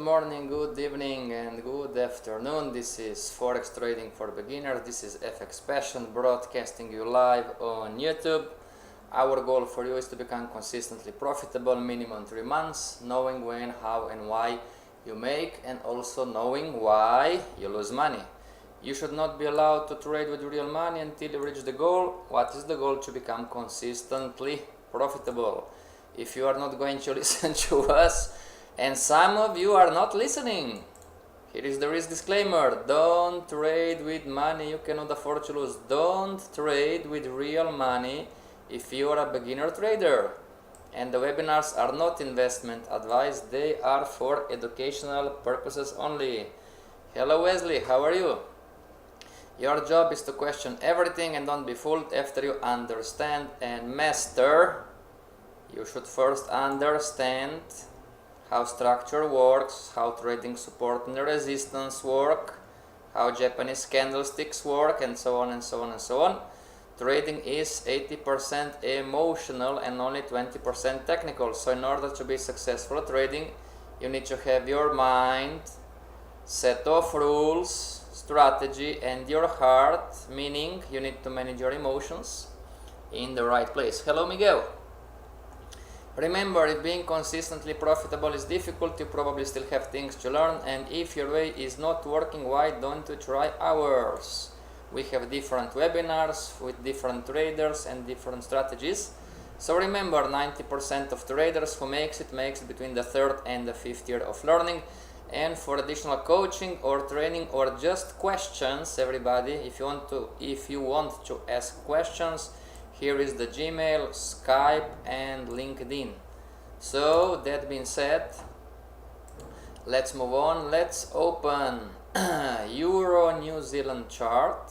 morning, good evening, and good afternoon. This is Forex Trading for Beginners. This is FXPassion broadcasting you live on YouTube. Our goal for you is to become consistently profitable, minimum 3 months, knowing when, how, and why you make, and also knowing why you lose money. You should not be allowed to trade with real money until you reach the goal. What is the goal? To become consistently profitable. If you are not going to listen to us, and some of you are not listening, here is the risk disclaimer. Don't trade with money you cannot afford to lose. Don't trade with real money if you are a beginner trader. And the webinars are not investment advice, they are for educational purposes only. Hello Wesley, how are you? Your job is to question everything and don't be fooled after you understand and master. You should first understand how structure works, how trading support and resistance work, how Japanese candlesticks work, and so on and so on and so on. Trading is 80% emotional and only 20% technical. So in order to be successful at trading, you need to have your mind, set of rules, strategy, and your heart, meaning you need to manage your emotions in the right place. Hello Miguel. Remember, if being consistently profitable is difficult, you probably still have things to learn, and if your way is not working, why don't you try ours? We have different webinars with different traders and different strategies. So remember, 90% of traders who makes it between the 3rd and the 5th year of learning. And for additional coaching or training or just questions, everybody, if you want to ask questions, here is the Gmail, Skype, and LinkedIn. So that being said, let's move on. Let's open Euro New Zealand chart.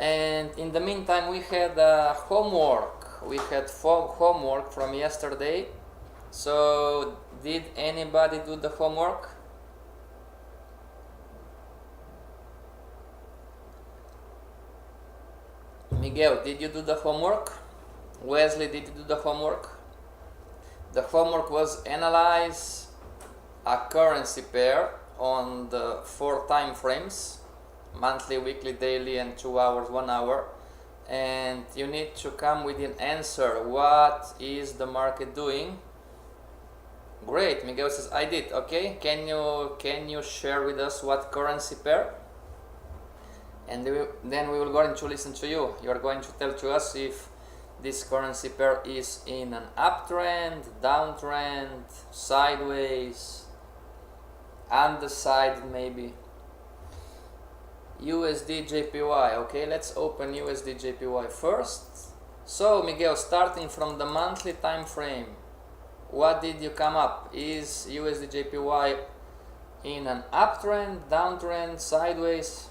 And in the meantime, we had homework. We had homework from yesterday. So did anybody do the homework? Miguel, did you do the homework? Wesley, did you do the homework? The homework was analyze a currency pair on the 4 time frames, monthly, weekly, daily, and 2 hours, 1 hour, and you need to come with an answer. What is the market doing? Great, Miguel says I did. Okay, can you share with us what currency pair? And then we will go into listen to you. You are going to tell to us if this currency pair is in an uptrend, downtrend, sideways, underside maybe. USD JPY. Okay, let's open USD JPY first. So Miguel, starting from the monthly time frame, what did you come up? Is USD JPY in an uptrend, downtrend, sideways?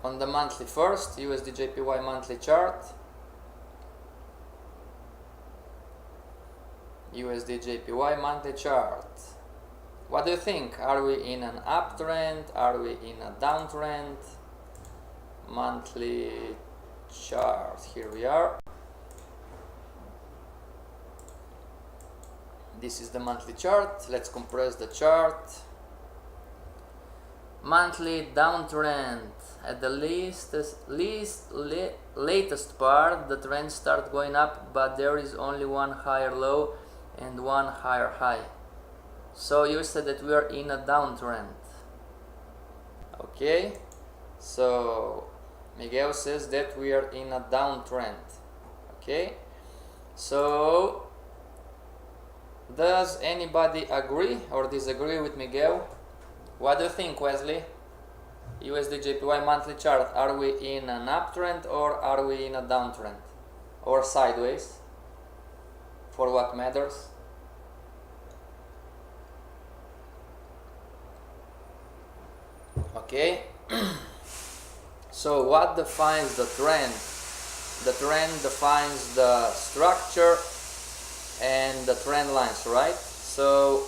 On the monthly first, USD JPY monthly chart. USD JPY monthly chart. What do you think? Are we in an uptrend? Are we in a downtrend? Monthly chart. Here we are. This is the monthly chart. Let's compress the chart. Monthly downtrend. At the latest part, the trend starts going up, but there is only one higher low and one higher high. So you said that we are in a downtrend. Okay, so Miguel says that we are in a downtrend. Okay, so does anybody agree or disagree with Miguel? What do you think, Wesley? USD JPY monthly chart, are we in an uptrend or are we in a downtrend? Or sideways? For what matters? Okay. So what defines the trend? The trend defines the structure and the trend lines, right? So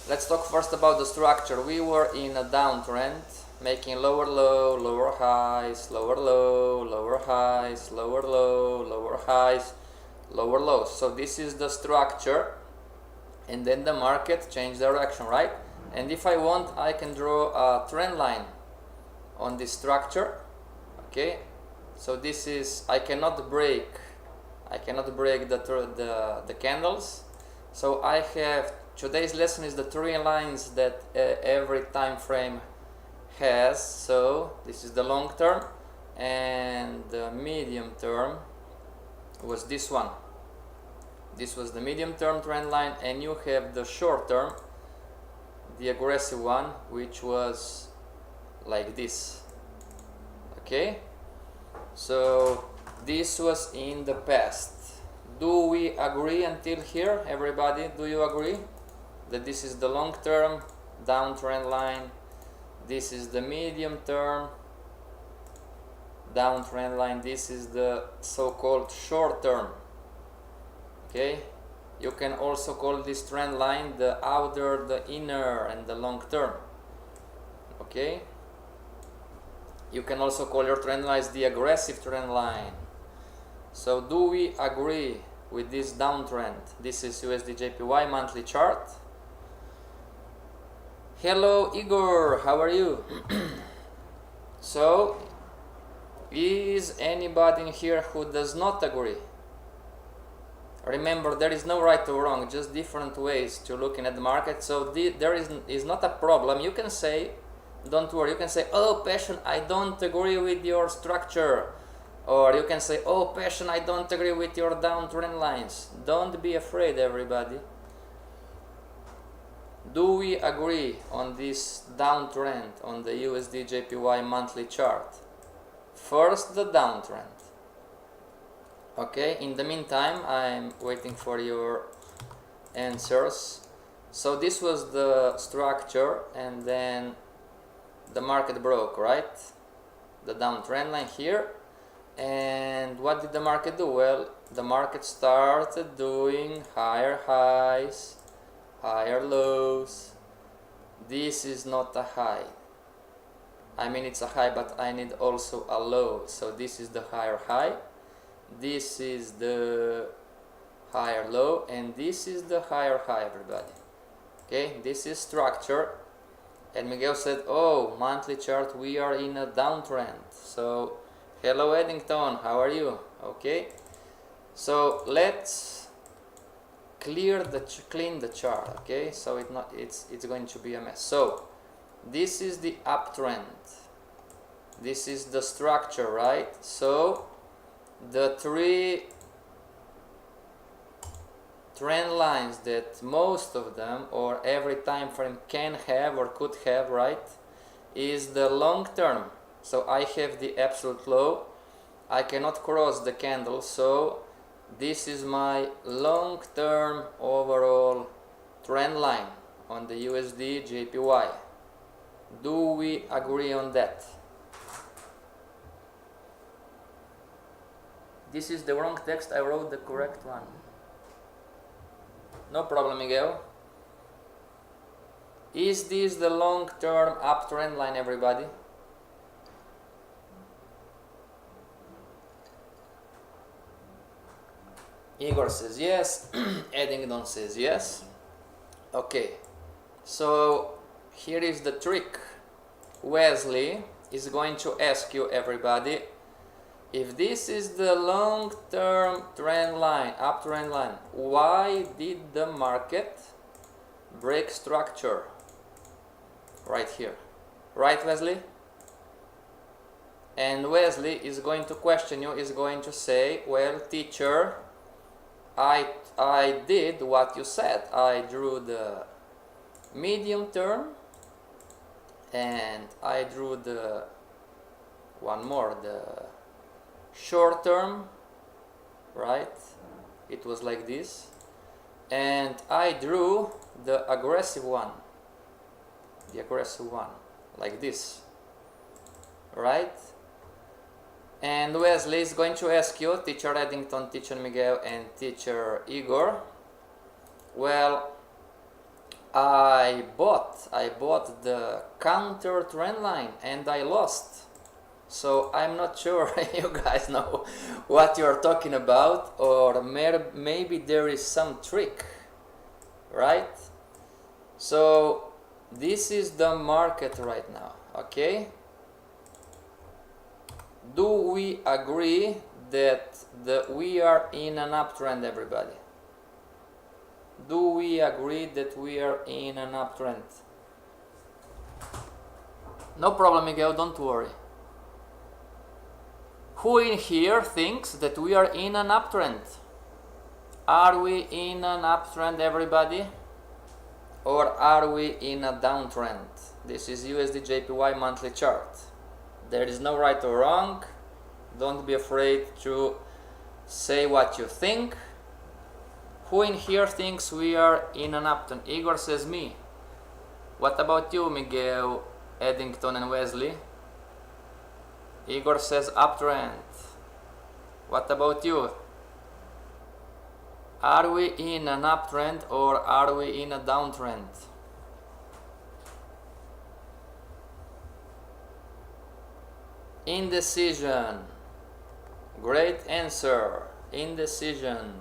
let's talk first about the structure. We were in a downtrend, making lower low, lower highs, lower low, lower highs, lower low, lower highs, lower lows. So this is the structure, and then the market changed direction, right? And if I want, I can draw a trend line on this structure. Okay, so this is, I cannot break the candles. So I have, today's lesson is the 3 lines that every time frame has. So this is the long term, and the medium term was this one. This was the medium term trend line, and you have the short term, the aggressive one, which was like this. Okay, so this was in the past. Do we agree until here, everybody? Do you agree that this is the long term downtrend line, this is the medium term downtrend line, this is the so-called short term? Okay, you can also call this trend line the outer, the inner, and the long term. Okay, you can also call your trend lines the aggressive trend line. So do we agree with this downtrend? This is USD JPY monthly chart. Hello Igor, how are you? So is anybody in here who does not agree? Remember, there is no right or wrong, just different ways to looking at the market. So there is not a problem. You can say, don't worry, you can say, oh Passion, I don't agree with your structure. Or you can say, oh Passion, I don't agree with your downtrend lines. Don't be afraid, everybody. Do we agree on this downtrend on the USD JPY monthly chart? First, the downtrend. Okay, in the meantime, I'm waiting for your answers. So this was the structure, and then the market broke, right? The downtrend line here. And what did the market do? Well, the market started doing higher highs, higher lows. This is not a high. I mean, it's a high, but I need also a low. So this is the higher high, this is the higher low, and this is the higher high, everybody. Okay, this is structure. And Miguel said, oh, monthly chart, we are in a downtrend. So hello Eddington, how are you? Okay, so let's clean the chart. Okay, so it's going to be a mess. So this is the uptrend, this is the structure, right? So the 3 trend lines that most of them, or every time frame, can have or could have, right, is the long term. So I have the absolute low, I cannot cross the candle, so this is my long term overall trend line on the USD JPY. Do we agree on that? This is the wrong text, I wrote the correct one. No problem, Miguel. Is this the long-term uptrend line, everybody? Igor says yes, Eddington says yes. Okay, so here is the trick. Wesley is going to ask you, everybody, if this is the long-term trend line, uptrend line, why did the market break structure right here? Right, Wesley? And Wesley is going to question you, is going to say, well, teacher, I did what you said. I drew the medium term, and I drew the one more, the short term, right? It was like this, and I drew the aggressive one, like this, right? And Wesley is going to ask you, teacher Eddington, teacher Miguel, and teacher Igor, well, I bought the counter trend line and I lost. So I'm not sure you guys know what you're talking about, or maybe there is some trick, right? So this is the market right now, okay? Do we agree that we are in an uptrend, everybody? Do we agree that we are in an uptrend? No problem, Miguel, don't worry. Who in here thinks that we are in an uptrend? Are we in an uptrend, everybody? Or are we in a downtrend? This is USD JPY monthly chart. There is no right or wrong. Don't be afraid to say what you think. Who in here thinks we are in an uptrend? Igor says me. What about you, Miguel, Eddington and Wesley? Igor says uptrend. What about you? Are we in an uptrend or are we in a downtrend? Indecision. Great answer. Indecision.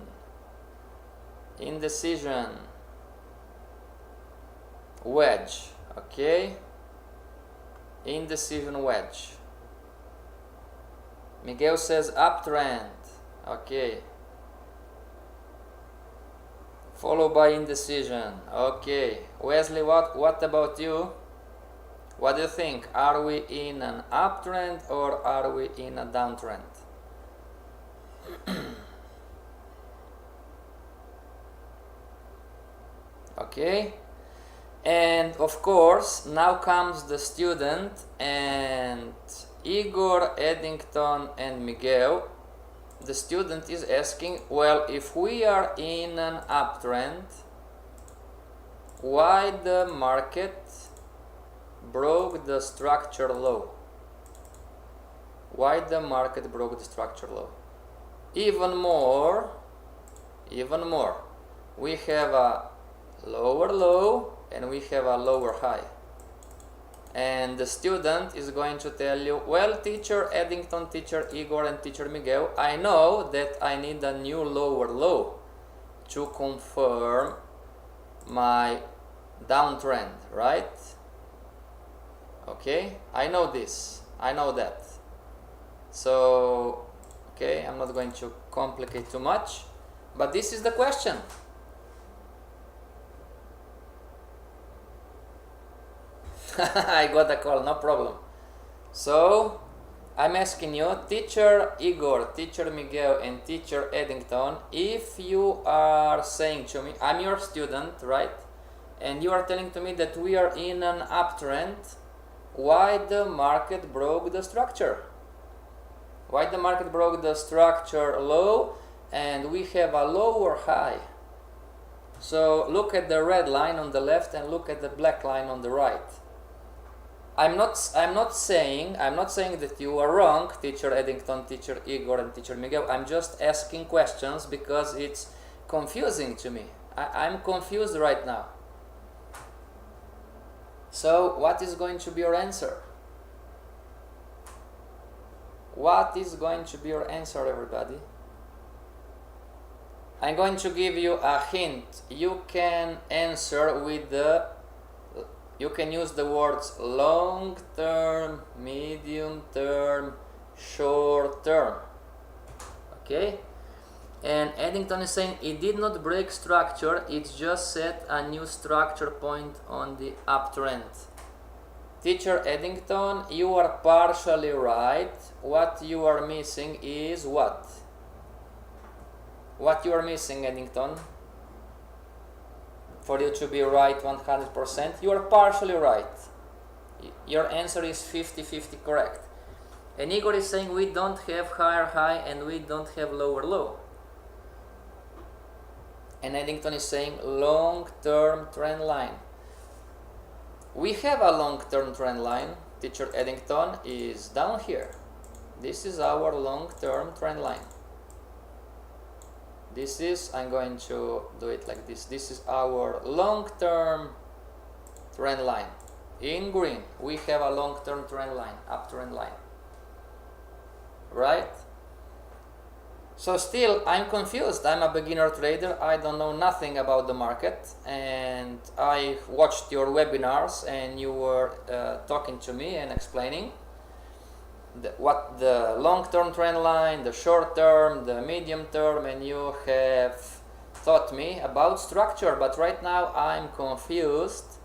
Indecision. Wedge. Okay. Indecision wedge. Miguel says uptrend. Okay. Followed by indecision. Okay. Wesley, what about you? What do you think? Are we in an uptrend or are we in a downtrend? Okay. And of course, now comes the student, and Igor, Eddington and Miguel. The student is asking, well, if we are in an uptrend, why the market broke the structure low? Why the market broke the structure low? Even more, we have a lower low and we have a lower high. And the student is going to tell you, well, teacher Eddington, teacher Igor and teacher Miguel, I know that I need a new lower low to confirm my downtrend, right? Okay, I know this, I know that. So, okay, I'm not going to complicate too much, but this is the question. I got a call, no problem. So, I'm asking you, teacher Igor, teacher Miguel and teacher Eddington, if you are saying to me, I'm your student, right? And you are telling to me that we are in an uptrend, why the market broke the structure? Why the market broke the structure low and we have a lower high? So look at the red line on the left and look at the black line on the right. I'm not saying that you are wrong, teacher Eddington, teacher Igor and teacher Miguel. I'm just asking questions because it's confusing to me. I'm confused right now. So what is going to be your answer? What is going to be your answer, everybody? I'm going to give you a hint. You can answer with the, you can use the words long term, medium term, short term. Okay? And Eddington is saying it did not break structure, it just set a new structure point on the uptrend. Teacher Eddington, you are partially right. What you are missing is what? What you are missing, Eddington? For you to be right 100%, you are partially right. Your answer is 50-50 correct. And Igor is saying we don't have higher high and we don't have lower low. And Eddington is saying long-term trend line. We have a long-term trend line. Teacher Eddington is down here. This is our long-term trend line. This is, I'm going to do it like this. This is our long-term trend line. In green, we have a long-term trend line, uptrend line. right? So still, I'm confused. I'm a beginner trader. I don't know nothing about the market, and I watched your webinars and you were talking to me and explaining what the long-term trend line, the short-term, the medium-term, and you have taught me about structure, but right now I'm confused.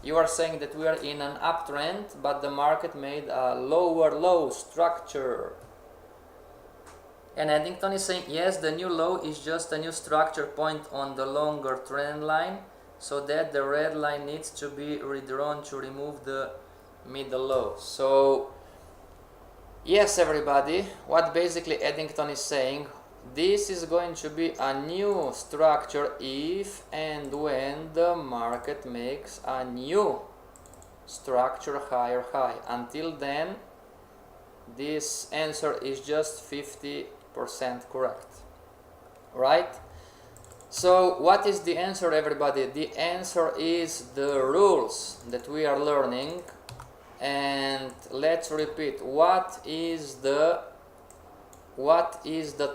You are saying that we are in an uptrend, but the market made a lower low structure. And Eddington is saying, yes, the new low is just a new structure point on the longer trend line, so that the red line needs to be redrawn to remove the middle low. So, yes, everybody, what basically Eddington is saying, this is going to be a new structure if and when the market makes a new structure higher high. Until then, this answer is just 50% correct, right? So what is the answer, everybody? The answer is the rules that we are learning. And let's repeat, what is the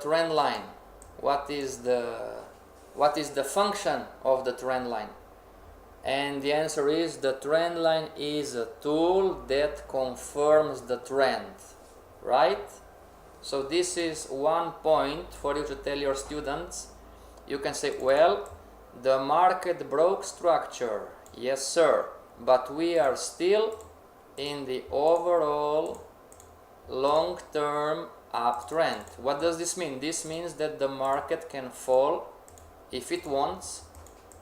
trend line? What is the function of the trend line? And the answer is, the trend line is a tool that confirms the trend, right? So this is one point for you to tell your students. You can say, well, the market broke structure. Yes, sir, but we are still in the overall long-term uptrend. What does this mean? This means that the market can fall if it wants.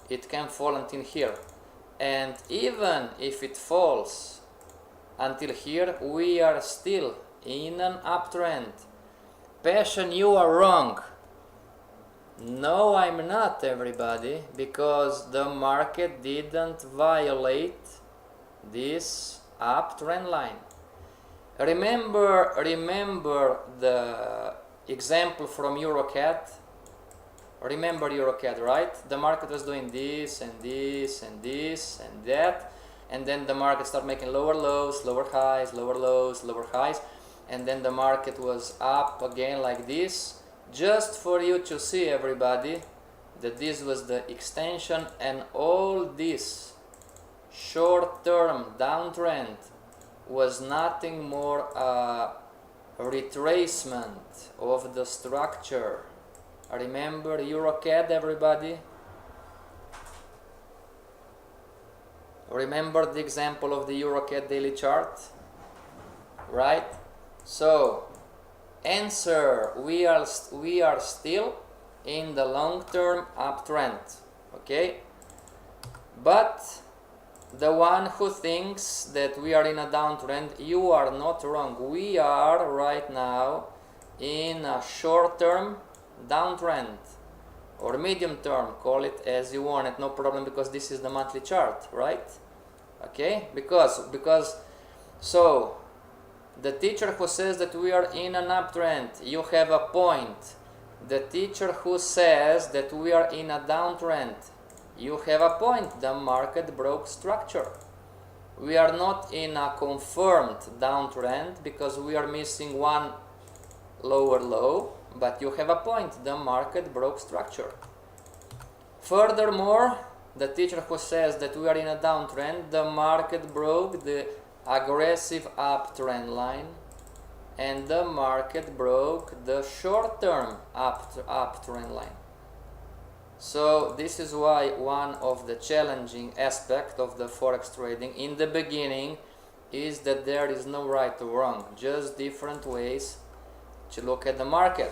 It can fall until here, and even if it falls until here, we are still in an uptrend. Passion, you are wrong. No, I'm not, everybody, because the market didn't violate this uptrend line. Remember the example from EuroCAD. Remember EuroCAD, right? The market was doing this and this and this and that, and then the market started making lower lows, lower highs, lower lows, lower highs, and then the market was up again like this, just for you to see, everybody, that this was the extension, and all this short-term downtrend was nothing more a retracement of the structure. Remember EuroCAD, everybody? Remember the example of the EuroCAD daily chart, right? So, answer, we are still in the long-term uptrend, okay? But the one who thinks that we are in a downtrend, you are not wrong. We are right now in a short-term downtrend, or medium term, call it as you want it, no problem, because this is the monthly chart, right? Okay, because so the teacher who says that we are in an uptrend, you have a point. The teacher who says that we are in a downtrend, you have a point. The market broke structure. We are not in a confirmed downtrend because we are missing one lower low, but you have a point. The market broke structure. Furthermore, the teacher who says that we are in a downtrend, the market broke the aggressive uptrend line, and the market broke the short-term uptrend line. So this is why one of the challenging aspects of the forex trading in the beginning is that there is no right or wrong, just different ways to look at the market.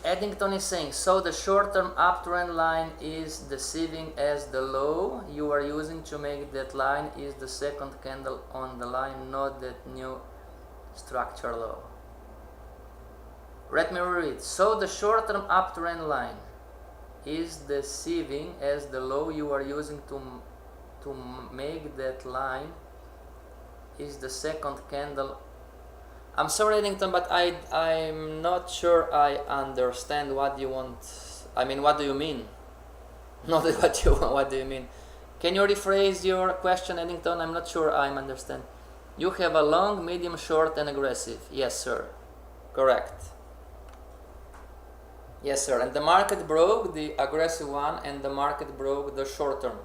Eddington is saying, so the short-term uptrend line is deceiving as the low you are using to make that line is the second candle on the line, not that new structure low. Let me read. So the short-term uptrend line is deceiving as the low you are using to make that line is the second candle. I'm sorry, Eddington, but I'm not sure I understand what you want. I mean, what do you mean? Not what you want, what do you mean? Can you rephrase your question, Eddington? I'm not sure I understand. You have a long, medium, short, and aggressive. Yes, sir. Correct. Yes, sir. And the market broke the aggressive one, and the market broke the short term.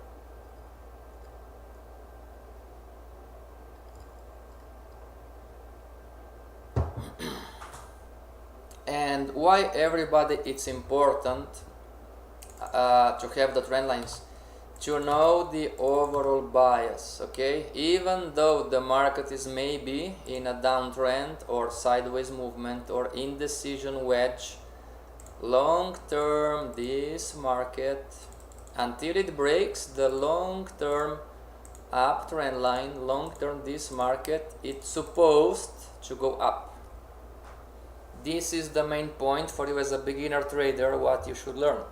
And why everybody it's important to have the trend lines? To know the overall bias, okay? Even though the market is maybe in a downtrend or sideways movement or indecision wedge, long term this market, until it breaks the long term uptrend line, long term this market, it's supposed to go up. This is the main point for you as a beginner trader, what you should learn.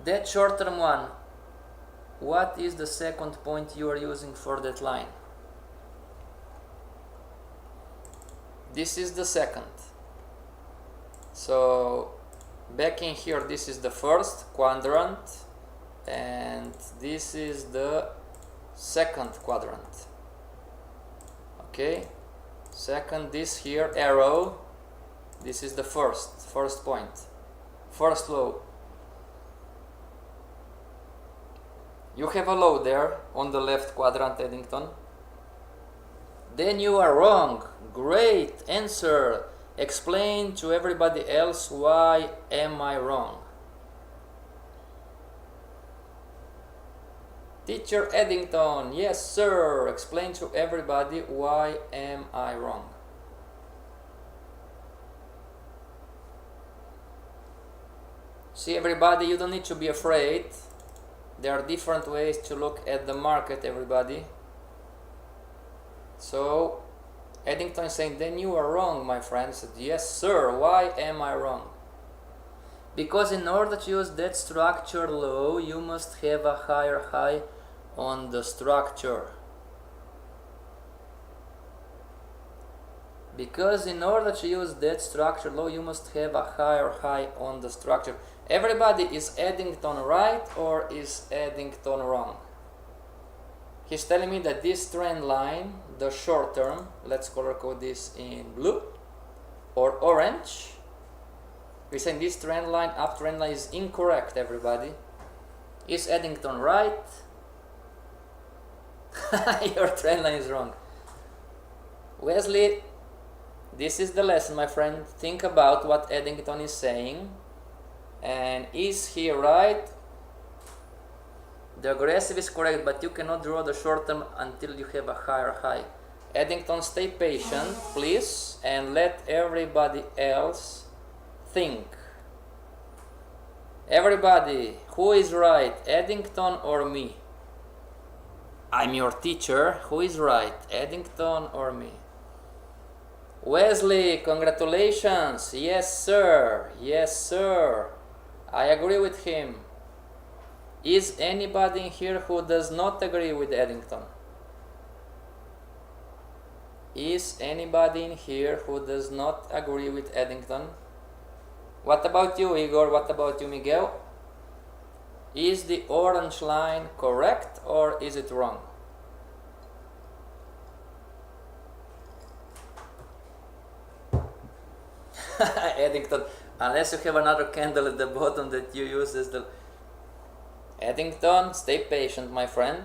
That short term one, what is the second point you are using for that line? This is the second. So back in here, this is the first quadrant and this is the second quadrant. Okay, second, this here arrow, this is the first point, first low. You have a low there on the left quadrant, Eddington. Then you are wrong. Great answer. Explain to everybody else why am I wrong. Teacher Eddington, yes sir. Explain to everybody why am I wrong. See everybody, you don't need to be afraid. There are different ways to look at the market, everybody. So Eddington is saying, then you are wrong, my friend. I said, yes sir, why am I wrong? Because in order to use that structure low, you must have a higher high on the structure. Because in order to use that structure low, you must have a higher high on the structure. Everybody, is Eddington right or is Eddington wrong? He's telling me that this trend line, the short term, let's color code this in blue or orange. We're saying this trend line, uptrend line is incorrect, everybody. Is Eddington right? Your trend line is wrong. Wesley, this is the lesson, my friend. Think about what Eddington is saying. And is he right? The aggressive is correct, but you cannot draw the short term until you have a higher high. Eddington, stay patient, please, and let everybody else think. Everybody, who is right, Eddington or me? I'm your teacher. Who is right, Eddington or me? Wesley, congratulations. Yes, sir. Yes, sir. I agree with him. Is anybody in here who does not agree with Eddington? Is anybody in here who does not agree with Eddington? What about you, Igor? What about you, Miguel? Is the orange line correct or is it wrong? Eddington, unless you have another candle at the bottom that you use as the... Eddington, stay patient, my friend.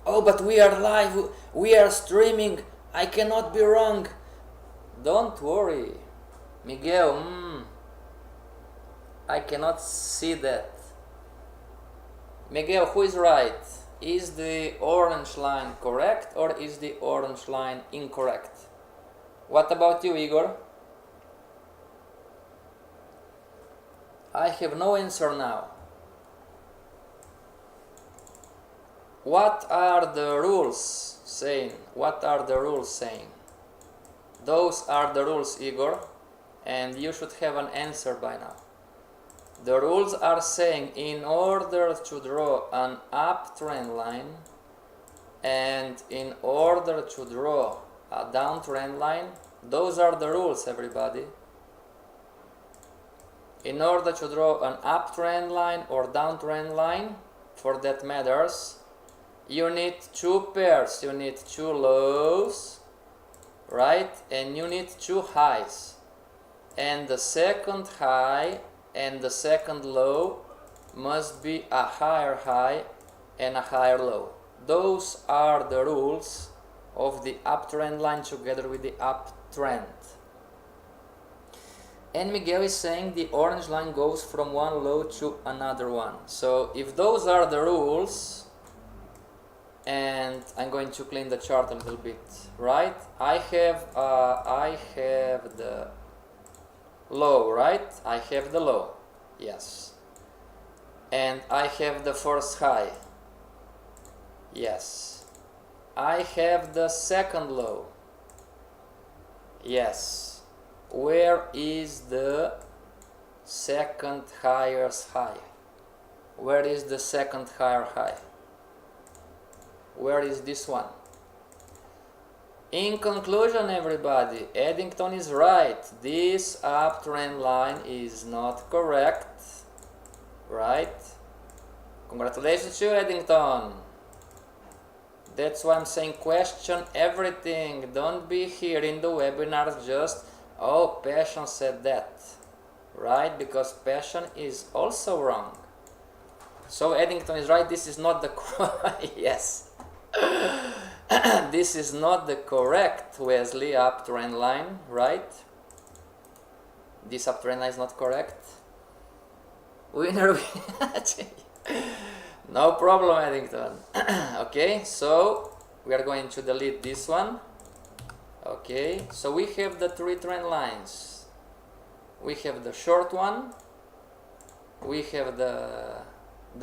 Oh, but we are live, we are streaming, I cannot be wrong. Don't worry. Miguel, I cannot see that. Miguel, who is right? Is the orange line correct or is the orange line incorrect? What about you, Igor? I have no answer now. What are the rules saying? What are the rules saying? Those are the rules, Igor, and you should have an answer by now. The rules are saying in order to draw an uptrend line and in order to draw a downtrend line, those are the rules, everybody. In order to draw an uptrend line or downtrend line, for that matters, you need two pairs, you need two lows, right, and you need two highs, and the second high and the second low must be a higher high and a higher low. Those are the rules of the uptrend line together with the uptrend. And Miguel is saying the orange line goes from one low to another one. So if those are the rules, and I'm going to clean the chart a little bit, right? I have the low, right? I have the low, yes. And I have the first high, yes. I have the second low, yes. Where is the second highest high? Where is the second higher high? Where is this one? In conclusion, everybody, Eddington is right. This uptrend line is not correct, right? Congratulations to you, Eddington. That's why I'm saying question everything. Don't be here in the webinar just, oh, Passion said that, right? Because Passion is also wrong. So Eddington is right. This is not the yes. This is not the correct Wesley uptrend line, right? This uptrend line is not correct. Winner. No problem, Eddington. Okay, so we are going to delete this one. Okay, so we have the three trend lines. We have the short one, we have the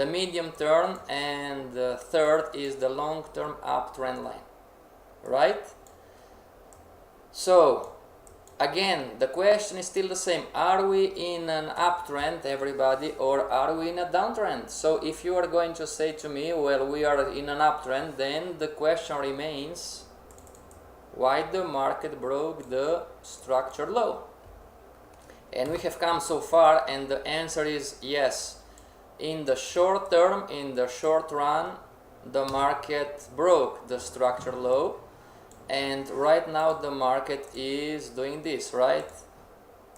medium term, and the third is the long term uptrend line, right? So again, the question is still the same. Are we in an uptrend, everybody, or are we in a downtrend? So if you are going to say to me, well, we are in an uptrend, then the question remains, why the market broke the structure low? And we have come so far, and the answer is yes. In the short term, in the short run, the market broke the structure low, and right now the market is doing this, right?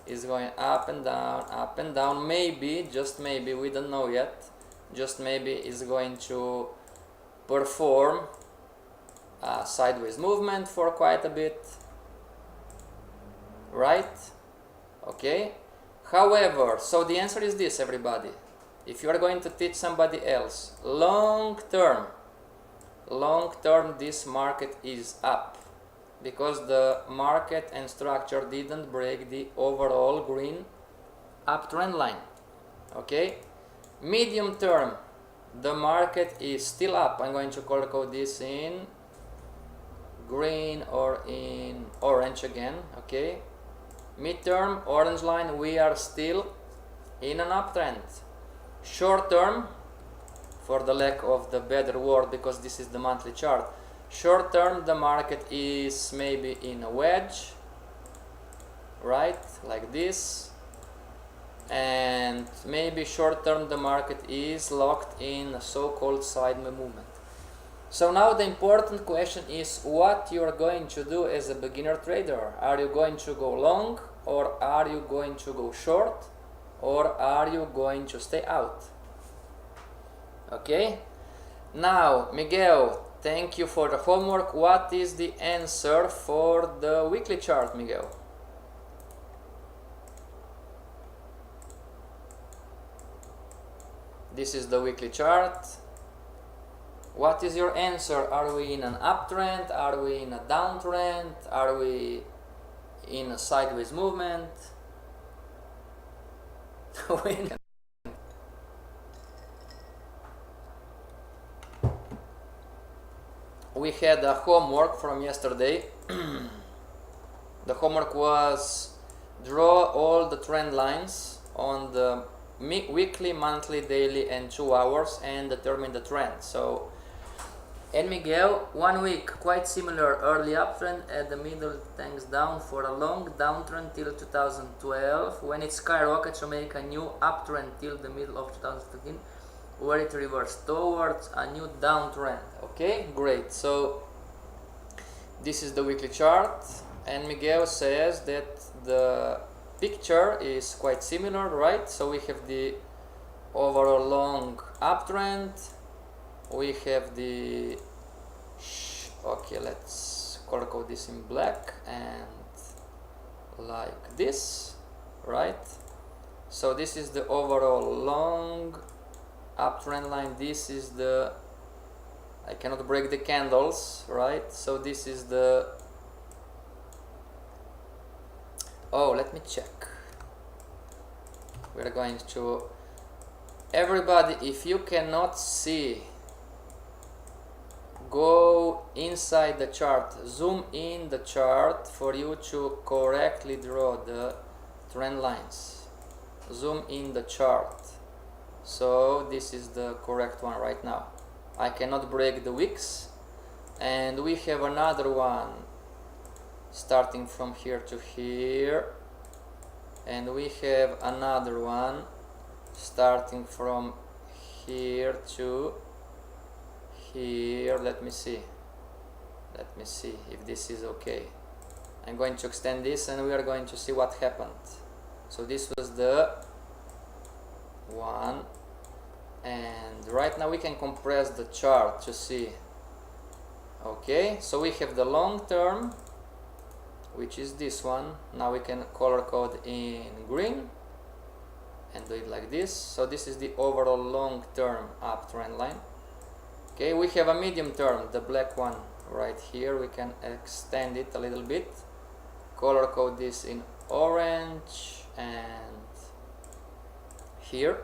Is going up and down. Maybe, just maybe, we don't know yet, just maybe is going to perform a sideways movement for quite a bit, right? Okay. However, so the answer is this, everybody. If you are going to teach somebody else, long term, this market is up because the market and structure didn't break the overall green uptrend line. Okay. Medium term, the market is still up. I'm going to color code this in green or in orange again. Okay. Midterm, orange line, we are still in an uptrend. Short term, for the lack of the better word, because this is the monthly chart, short term the market is maybe in a wedge, right, like this, and maybe short term the market is locked in a so-called sideways movement. So now the important question is what you are going to do as a beginner trader. Are you going to go long, or are you going to go short, or are you going to stay out? Okay. Now, Miguel, thank you for the homework. What is the answer for the weekly chart, Miguel? This is the weekly chart. What is your answer? Are we in an uptrend? Are we in a downtrend? Are we in a sideways movement? We had a homework from yesterday. The homework was draw all the trend lines on the weekly, monthly, daily, and 2 hours and determine the trend. So, and Miguel, 1 week, quite similar, early uptrend, at the middle tanks down for a long downtrend till 2012, when it skyrockets to make a new uptrend till the middle of 2015, where it reversed towards a new downtrend. Okay, great. So this is the weekly chart, and Miguel says that the picture is quite similar, right? So we have the overall long uptrend, we have the okay, let's color code this in black and like this, right? So this is the overall long uptrend line. This is the, I cannot break the candles, right? So this is the, oh, let me check. We're going to, everybody, if you cannot see, go inside the chart, zoom in the chart for you to correctly draw the trend lines. Zoom in the chart. So this is the correct one right now. I cannot break the wicks, and we have another one starting from here to here, and we have another one starting from here to here. Let me see if this is okay. I'm going to extend this and we are going to see what happened. So this was the one, and right now we can compress the chart to see. Okay, so we have the long term, which is this one. Now we can color code in green and do it like this. So this is the overall long term uptrend line. Okay, we have a medium term, the black one right here. We can extend it a little bit, color code this in orange and here.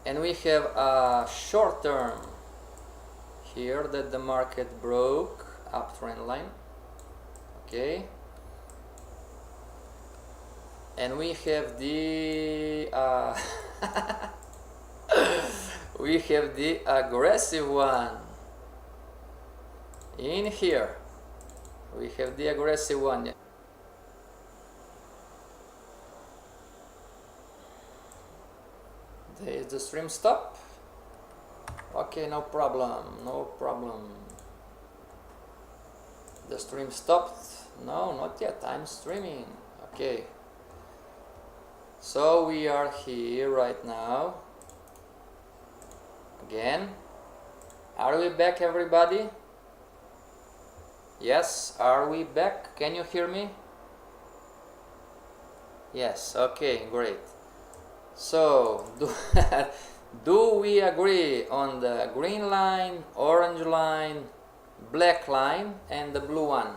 And we have a short term here that the market broke, uptrend line. Okay, and we have the we have the aggressive one in here. We have the aggressive one. There is the stream stop. Okay, no problem, no problem. The stream stopped. No, not yet, I'm streaming. Okay, so we are here right now again. Are we back, everybody? Yes, are we back? Can you hear me? Yes, okay, great. So do we agree on the green line, orange line, black line and the blue one?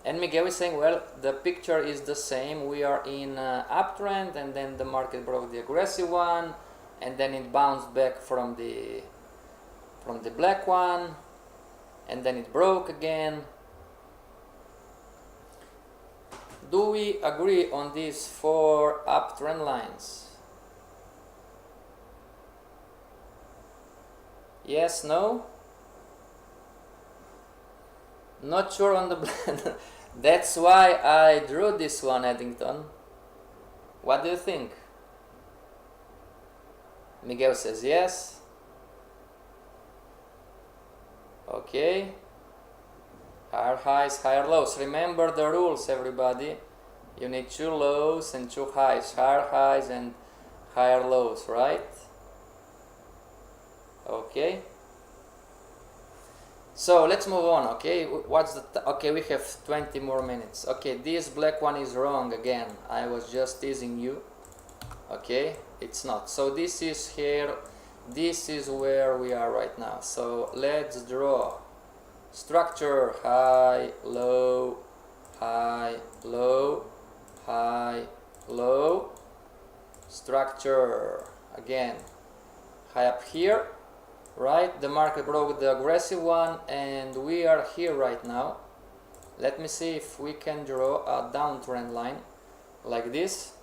And Miguel is saying, well, the picture is the same. We are in uptrend, and then the market broke the aggressive one, and then it bounced back from the black one, and then it broke again. Do we agree on these 4 uptrend lines? Yes, no? Not sure on the blend. That's why I drew this one, Eddington. What do you think? Miguel says yes. Okay. Higher highs, higher lows. Remember the rules, everybody. You need 2 lows and 2 highs. Higher highs and higher lows, right? Okay. So let's move on. Okay, what's the okay, we have 20 more minutes. Okay, this black one is wrong again. I was just teasing you. Okay, it's not. So this is here. This is where we are right now. So let's draw structure: high, low, high, low, high, low. Structure again, high up here. Right, the market broke the aggressive one and we are here right now. Let me see if we can draw a downtrend line like this.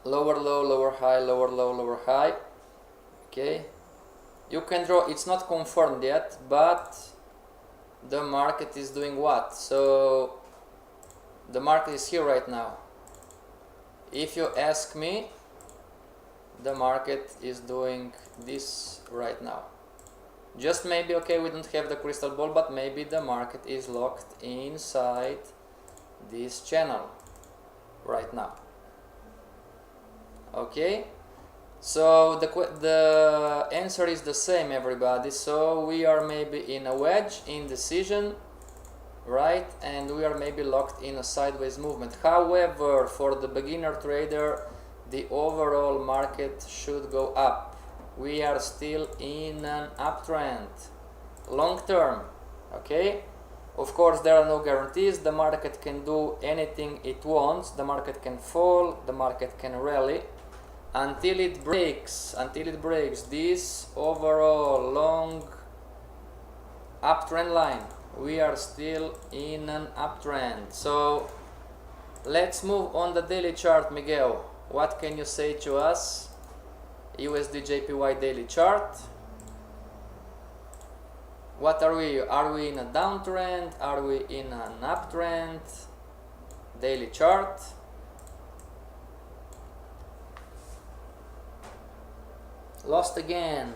Lower low, lower high, lower low, lower high. Okay, you can draw, it's not confirmed yet, but the market is doing what? So the market is here right now. If you ask me, the market is doing this right now. Just maybe, okay, we don't have the crystal ball, but maybe the market is locked inside this channel right now. Okay, so the answer is the same, everybody. So we are maybe in a wedge indecision, right? And we are maybe locked in a sideways movement. However, for the beginner trader, the overall market should go up. We are still in an uptrend, long term. Okay, of course there are no guarantees. The market can do anything it wants. The market can fall, the market can rally until it breaks this overall long uptrend line. We are still in an uptrend. So let's move on the daily chart. Miguel, what can you say to us? USD JPY daily chart. What are we? Are we in a downtrend? Are we in an uptrend? Daily chart. Lost again.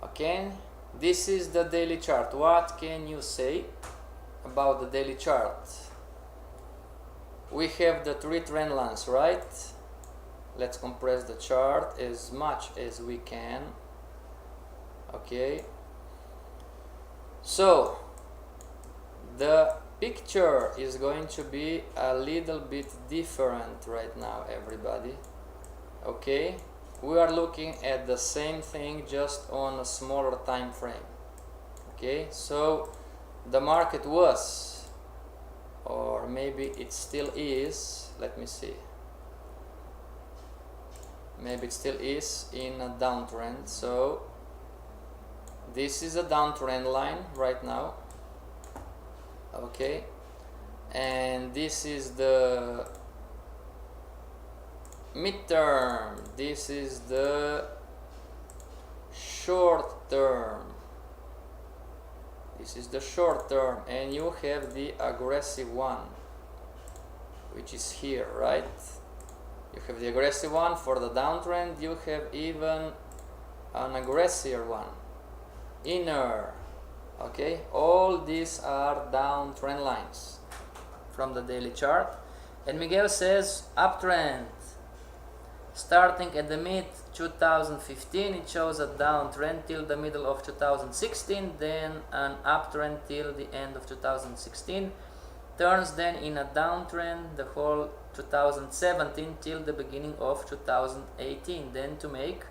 Okay, this is the daily chart. What can you say about the daily chart? We have the three trend lines, right? Let's compress the chart as much as we can. Okay, so the picture is going to be a little bit different right now, everybody. Okay, we are looking at the same thing, just on a smaller time frame. Okay, so the market was, or maybe it still is, let me see, maybe it still is in a downtrend. So this is a downtrend line right now. Okay, and this is the midterm, this is the short term, this is the short term, and you have the aggressive one, which is here, right? You have the aggressive one for the downtrend. You have even an aggressive one, inner. Okay, all these are downtrend lines from the daily chart. And Miguel says uptrend. Starting at the mid 2015, it shows a downtrend till the middle of 2016, then an uptrend till the end of 2016, turns then in a downtrend the whole 2017 till the beginning of 2018, then to make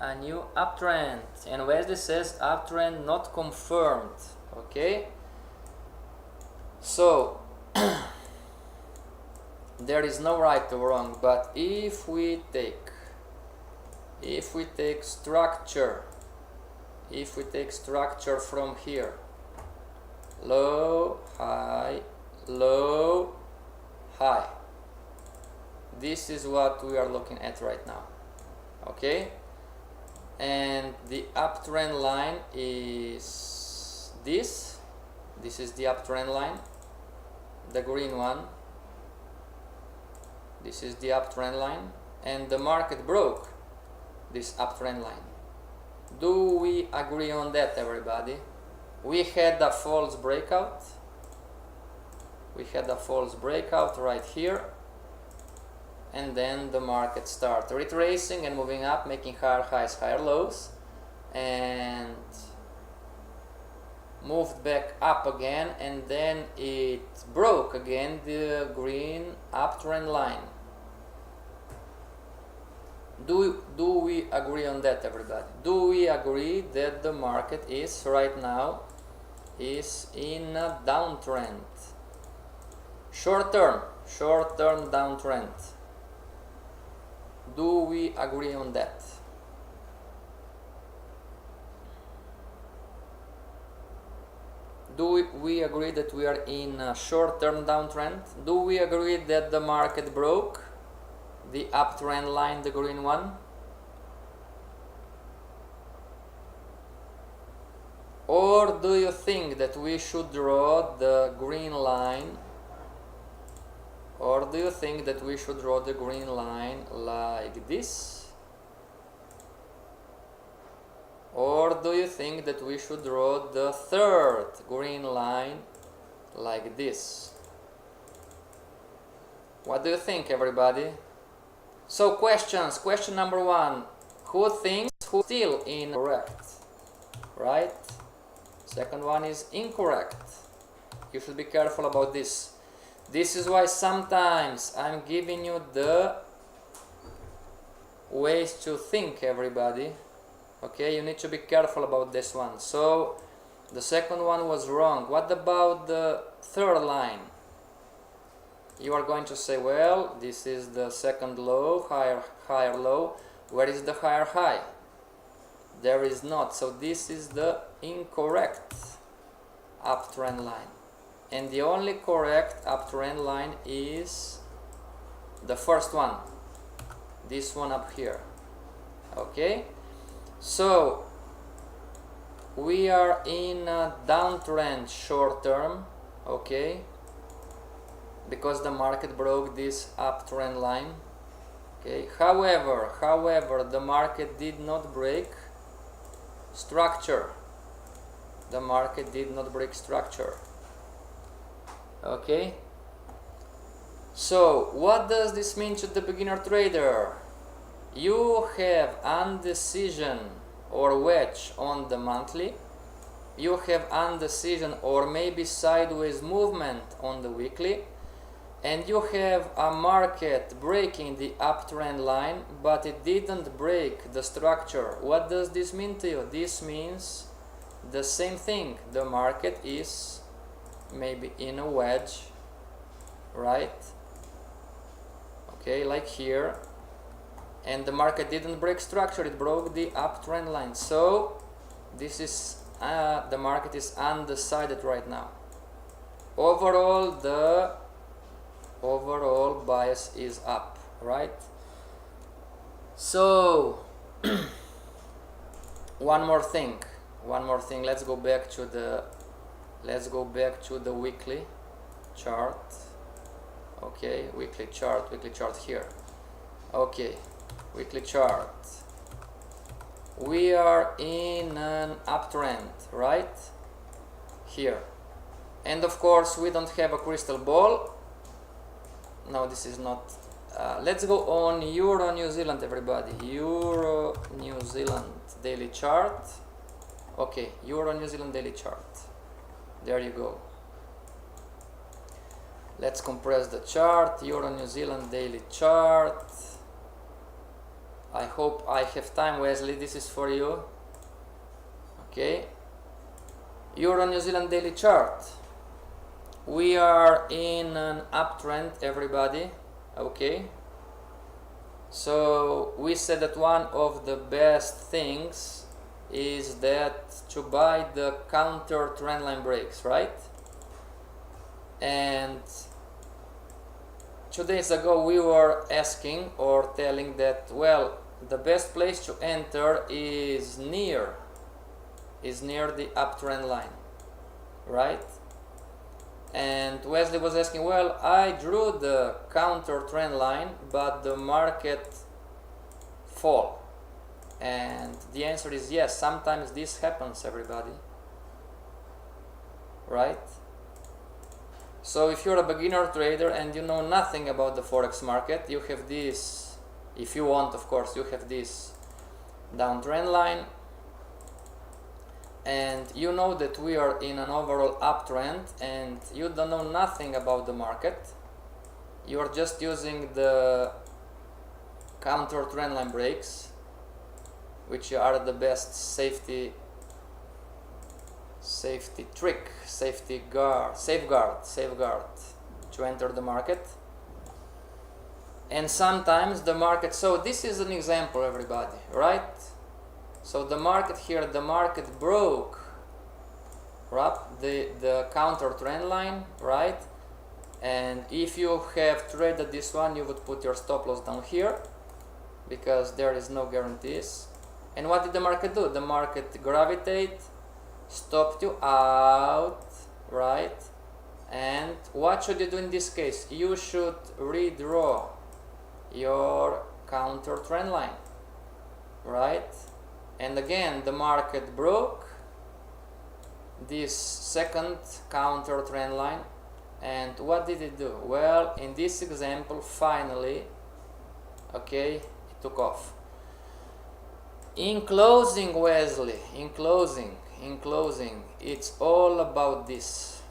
a new uptrend. And Wesley says uptrend not confirmed. Okay, so there is no right or wrong, but if we take structure, from here, low, high, low, high, this is what we are looking at right now. Okay, and the uptrend line is this is the uptrend line, the green one. This is the uptrend line, and the market broke this uptrend line. Do we agree on that, everybody? We had a false breakout. We had a false breakout right here, and then the market started retracing and moving up, making higher highs, higher lows, and moved back up again, and then it broke again the green uptrend line. Do we agree on that, everybody? Do we agree that the market is right now is in a downtrend? Short term downtrend. Do we agree on that? Do we agree that we are in a short-term downtrend? Do we agree that the market broke the uptrend line, the green one? Or do you think that we should draw the green line Or do you think that we should draw the green line like this? Or do you think that we should draw the third green line like this? What do you think, everybody? So questions. Question number one. Who thinks who's still incorrect? Right? Second one is incorrect. You should be careful about this. This is why sometimes I'm giving you the ways to think, everybody. Okay, you need to be careful about this one. So the second one was wrong. What about the third line? You are going to say, well, this is the second low, higher low. Where is the higher high? There is not. So this is the incorrect uptrend line. And the only correct uptrend line is the first one. This one up here. Okay? So we are in a downtrend short term. Okay? Because the market broke this uptrend line. Okay. However, the market did not break structure. The market did not break structure. Okay. So what does this mean to the beginner trader? You have indecision or wedge on the monthly. You have indecision or maybe sideways movement on the weekly. And you have a market breaking the uptrend line, but it didn't break the structure. What does this mean to you? This means the same thing. The market is maybe in a wedge, right? Okay, like here. And the market didn't break structure, it broke the uptrend line. So this is the market is undecided right now. Overall bias is up, right? So one more thing, let's go back to the weekly chart. Okay, weekly chart here. Okay, weekly chart. We are in an uptrend, right? Here. And of course we don't have a crystal ball. No, this is not. Let's go on Euro New Zealand, everybody. Euro New Zealand daily chart. Okay, Euro New Zealand daily chart. There you go. Let's compress the chart. Euro New Zealand daily chart. I hope I have time, Wesley. This is for you. Okay. Euro New Zealand daily chart. We are in an uptrend, everybody. Okay. So we said that one of the best things is that to buy the counter trend line breaks, right? And 2 days ago we were asking or telling that, well, the best place to enter is near the uptrend line, right? And Wesley was asking, well, I drew the counter trend line, but the market fall. And the answer is yes, sometimes this happens, everybody. Right? So if you're a beginner trader and you know nothing about the Forex market, you have this, if you want, of course, you have this downtrend line. And you know that we are in an overall uptrend and you don't know nothing about the market. You are just using the counter trend line breaks, which are the best safeguard to enter the market. And sometimes the market, so this is an example, everybody, right? So the market here, the market broke the counter trend line, right? And if you have traded this one, you would put your stop loss down here because there is no guarantees. And what did the market do? The market gravitate, stopped you out, right? And what should you do in this case? You should redraw your counter trend line, right? And again, the market broke this second counter trend line, and what did it do? Well, in this example, finally, okay, it took off. In closing, Wesley, in closing, it's all about this.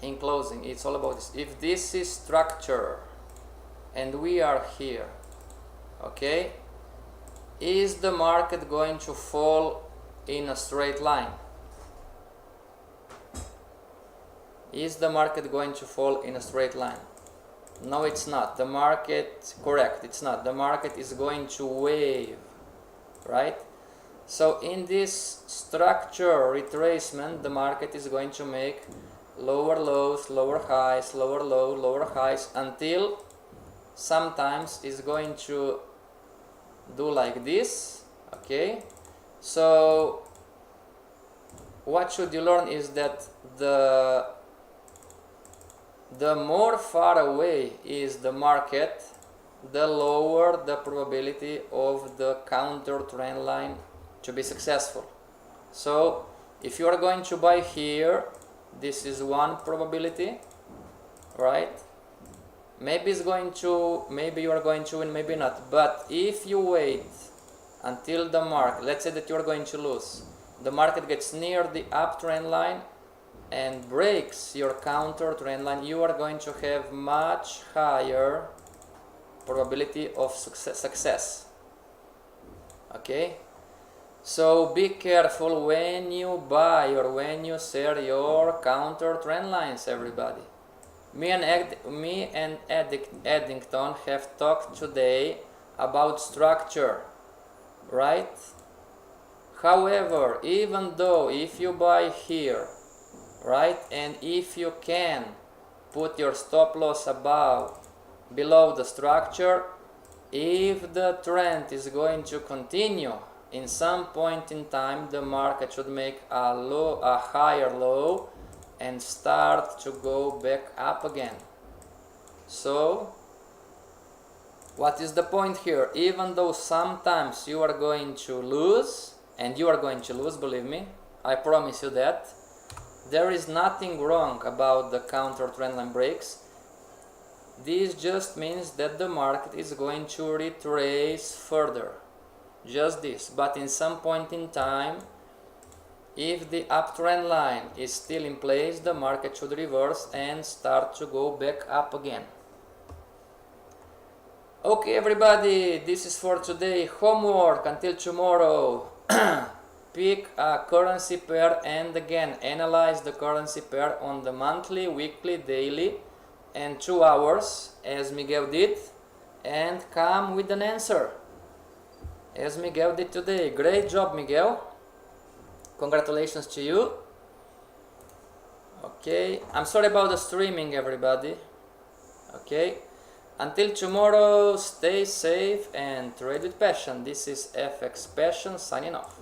In closing, it's all about this. If this is structure and we are here, okay, is the market going to fall in a straight line? Is the market going to fall in a straight line? No, it's not. The market, correct, it's not. The market is going to wave, right? So in this structure retracement, the market is going to make lower lows, lower highs, lower low, lower highs, until sometimes is going to do like this, okay? So what should you learn is that the more far away is the market, the lower the probability of the counter trend line to be successful. So if you are going to buy here, this is one probability, right? Maybe you are going to win, maybe not. But if you wait until the market, let's say that you are going to lose, the market gets near the uptrend line and breaks your counter trend line, you are going to have much higher probability of success. Okay? So be careful when you buy or when you sell your counter trend lines, everybody. Me and Eddington have talked today about structure, right? However, even though if you buy here, right, and if you can put your stop loss below the structure, if the trend is going to continue, in some point in time the market should make a higher low and start to go back up again. So what is the point here? Even though sometimes you are going to lose, and you are going to lose, believe me, I promise you that, there is nothing wrong about the counter trendline breaks. This just means that the market is going to retrace further, just this. But in some point in time, if the uptrend line is still in place, the market should reverse and start to go back up again. Okay, everybody, this is for today. Homework until tomorrow. Pick a currency pair and again analyze the currency pair on the monthly, weekly, daily and 2 hours as Miguel did, and come with an answer as Miguel did today. Great job, Miguel. Congratulations to you. Okay, I'm sorry about the streaming, everybody. Okay, until tomorrow, stay safe and trade with passion. This is FXPassion signing off.